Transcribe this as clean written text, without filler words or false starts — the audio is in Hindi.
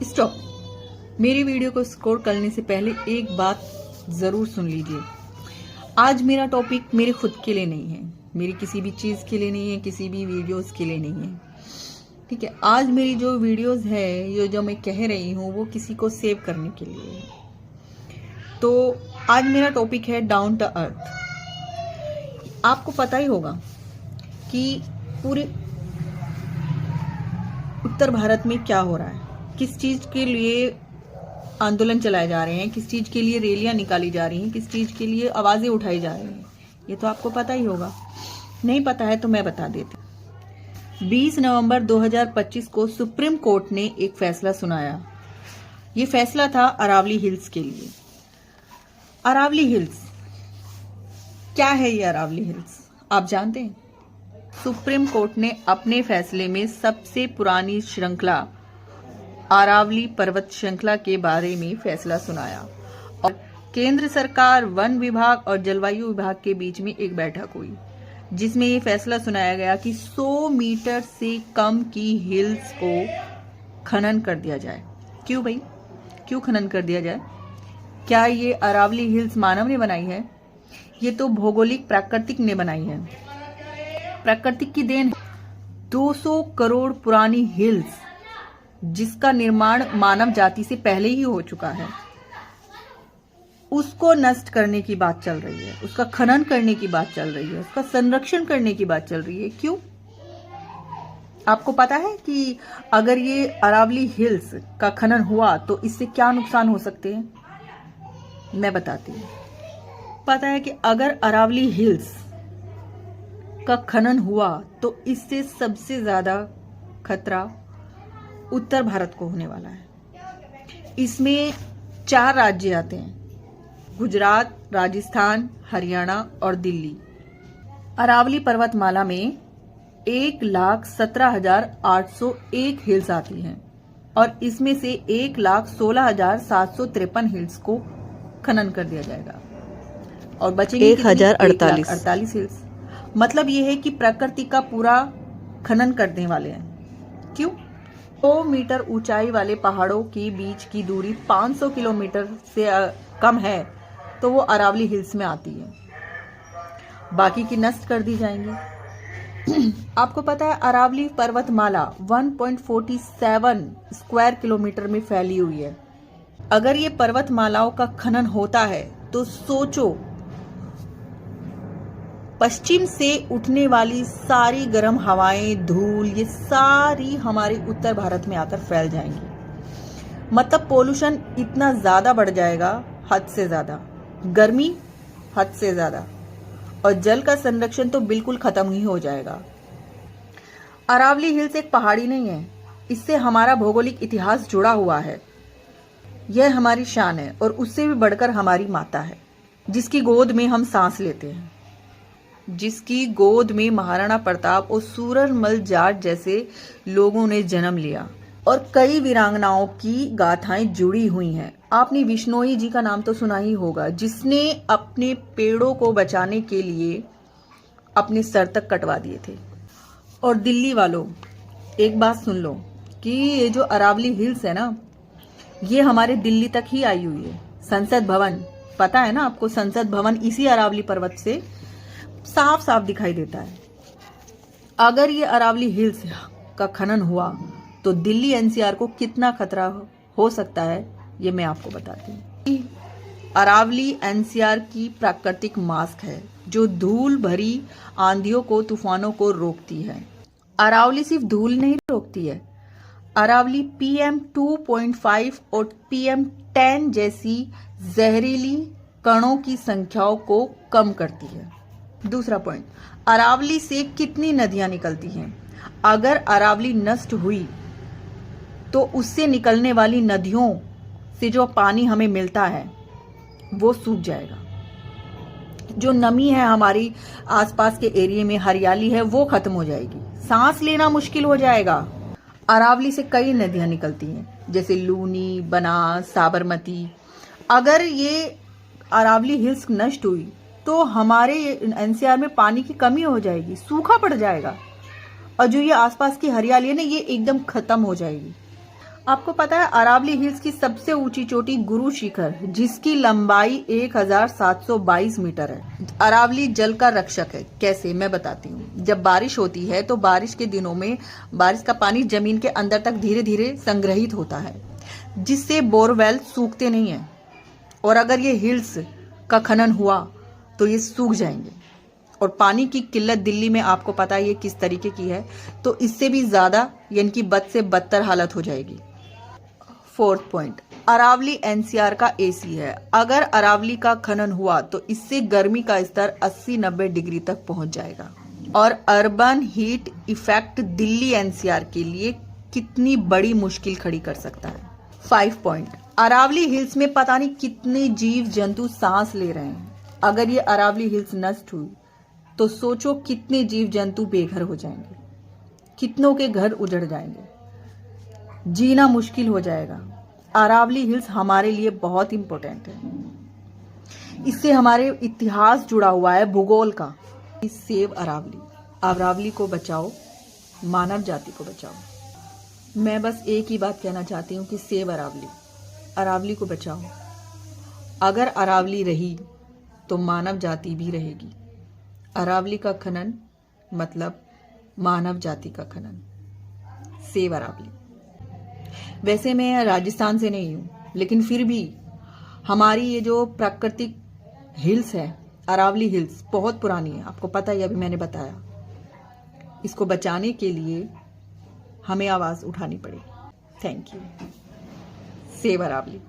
स्टॉप। मेरी वीडियो को स्कोर करने से पहले एक बात जरूर सुन लीजिए। आज मेरा टॉपिक मेरे खुद के लिए नहीं है, मेरी किसी भी चीज के लिए नहीं है, किसी भी वीडियोस के लिए नहीं है। ठीक है, आज मेरी जो वीडियोस है, ये जो मैं कह रही हूँ, वो किसी को सेव करने के लिए है। तो आज मेरा टॉपिक है डाउन टू अर्थ। आपको पता ही होगा कि पूरे उत्तर भारत में क्या हो रहा है, किस चीज के लिए आंदोलन चलाए जा रहे हैं, किस चीज के लिए रैलियां निकाली जा रही हैं, किस चीज के लिए आवाजें उठाई जा रही हैं। ये तो आपको पता ही होगा। नहीं पता है तो मैं बता देती हूँ। 20 नवंबर 2025 को सुप्रीम कोर्ट ने एक फैसला सुनाया। ये फैसला था अरावली हिल्स के लिए। अरावली हिल्स क्या है? ये अरावली हिल्स आप जानते हैं? सुप्रीम कोर्ट ने अपने फैसले में सबसे पुरानी श्रृंखला अरावली पर्वत श्रृंखला के बारे में फैसला सुनाया और केंद्र सरकार, वन विभाग और जलवायु विभाग के बीच में एक बैठक हुई, जिसमें ये फैसला सुनाया गया कि 100 मीटर से कम की हिल्स को खनन कर दिया जाए। क्यों भाई, क्यों खनन कर दिया जाए? क्या ये अरावली हिल्स मानव ने बनाई है? ये तो भौगोलिक प्राकृतिक ने बनाई है, प्राकृतिक की देन है। 200 करोड़ पुरानी हिल्स जिसका निर्माण मानव जाति से पहले ही हो चुका है, उसको नष्ट करने की बात चल रही है, उसका खनन करने की बात चल रही है, उसका संरक्षण करने की बात चल रही है। क्यों? आपको पता है कि अगर ये अरावली हिल्स का खनन हुआ तो इससे क्या नुकसान हो सकते हैं? मैं बताती हूँ। पता है कि अगर अरावली हिल्स का खनन हुआ तो इससे सबसे ज्यादा खतरा उत्तर भारत को होने वाला है। इसमें 4 राज्य आते हैं: गुजरात, राजस्थान, हरियाणा और दिल्ली। अरावली पर्वतमाला में 1,17,801 हिल्स आती हैं और इसमें से 1,16,753 हिल्स को खनन कर दिया जाएगा और बचेंगे 1,048 हिल्स। मतलब यह है कि प्रकृति का पूरा खनन करने वाले हैं। क्यों? 100 मीटर ऊंचाई वाले पहाड़ों के बीच की दूरी 500 किलोमीटर से कम है तो वो अरावली हिल्स में आती है, बाकी की नष्ट कर दी जाएंगी। आपको पता है अरावली पर्वतमाला 1.47 स्क्वायर किलोमीटर में फैली हुई है। अगर ये पर्वतमालाओं का खनन होता है तो सोचो, पश्चिम से उठने वाली सारी गर्म हवाएं, धूल, ये सारी हमारे उत्तर भारत में आकर फैल जाएंगी। मतलब पोल्यूशन इतना ज्यादा बढ़ जाएगा, हद से ज्यादा, गर्मी हद से ज्यादा, और जल का संरक्षण तो बिल्कुल खत्म ही हो जाएगा। अरावली हिल्स एक पहाड़ी नहीं है, इससे हमारा भौगोलिक इतिहास जुड़ा हुआ है। यह हमारी शान है और उससे भी बढ़कर हमारी माता है, जिसकी गोद में हम सांस लेते हैं, जिसकी गोद में महाराणा प्रताप और सूरजमल जाट जैसे लोगों ने जन्म लिया और कई वीरांगनाओं की गाथाएं जुड़ी हुई हैं। आपने विश्नोई जी का नाम तो सुना ही होगा, जिसने अपने पेड़ों को बचाने के लिए अपने सर तक कटवा दिए थे। और दिल्ली वालों, एक बात सुन लो कि ये जो अरावली हिल्स है ना, ये हमारे दिल्ली तक ही आई हुई है। संसद भवन, पता है ना आपको? संसद भवन इसी अरावली पर्वत से साफ साफ दिखाई देता है। अगर ये अरावली हिल्स का खनन हुआ तो दिल्ली एनसीआर को कितना खतरा हो सकता है, ये मैं आपको बताती हूँ। अरावली एनसीआर की प्राकृतिक मास्क है जो धूल भरी आंधियों को, तूफानों को रोकती है। अरावली सिर्फ धूल नहीं रोकती है, अरावली PM 2.5 और PM 10 जैसी जहरीली कणों की संख्याओं को कम करती है। दूसरा पॉइंट, अरावली से कितनी नदियां निकलती हैं? अगर अरावली नष्ट हुई तो उससे निकलने वाली नदियों से जो पानी हमें मिलता है वो सूख जाएगा। जो नमी है हमारी आसपास के एरिया में, हरियाली है, वो खत्म हो जाएगी। सांस लेना मुश्किल हो जाएगा। अरावली से कई नदियां निकलती हैं, जैसे लूनी, बनास, साबरमती। अगर ये अरावली हिल्स नष्ट हुई तो हमारे एनसीआर में पानी की कमी हो जाएगी, सूखा पड़ जाएगा और जो ये आसपास की हरियाली है ना, ये एकदम खत्म हो जाएगी। आपको पता है अरावली हिल्स की सबसे ऊंची चोटी गुरु शिखर, जिसकी लंबाई 1722 मीटर है। अरावली जल का रक्षक है। कैसे, मैं बताती हूँ। जब बारिश होती है तो बारिश के दिनों में बारिश का पानी जमीन के अंदर तक धीरे धीरे संग्रहित होता है, जिससे बोरवेल सूखते नहीं हैं। और अगर ये हिल्स का खनन हुआ तो ये सूख जाएंगे। और पानी की किल्लत दिल्ली में आपको पता है ये किस तरीके की है, तो इससे भी ज्यादा यानी कि बद से बदतर हालत हो जाएगी। 4th पॉइंट, अरावली एनसीआर का एसी है। अगर अरावली का खनन हुआ तो इससे गर्मी का स्तर 80-90 डिग्री तक पहुंच जाएगा। और urban heat effect Delhi NCR के लिए कितनी बड़ी मुश्किल खड़ी कर सकता है। 5 पॉइंट, अरावली हिल्स में पता नहीं कितने जीव जंतु सांस ले रहे हैं। अगर ये अरावली हिल्स नष्ट हुई तो सोचो कितने जीव जंतु बेघर हो जाएंगे, कितनों के घर उजड़ जाएंगे, जीना मुश्किल हो जाएगा। अरावली हिल्स हमारे लिए बहुत इंपॉर्टेंट है। इससे हमारे इतिहास जुड़ा हुआ है, भूगोल का। सेव अरावली, अरावली को बचाओ, मानव जाति को बचाओ। मैं बस एक ही बात कहना चाहती हूँ कि सेव अरावली, अरावली को बचाओ। अगर अरावली रही तो मानव जाति भी रहेगी। अरावली का खनन मतलब मानव जाति का खनन। सेव अरावली। वैसे मैं राजस्थान से नहीं हूँ, लेकिन फिर भी हमारी ये जो प्राकृतिक हिल्स है, अरावली हिल्स बहुत पुरानी है। आपको पता ही, अभी मैंने बताया। इसको बचाने के लिए हमें आवाज उठानी पड़ेगी। Thank you. सेव अरावली।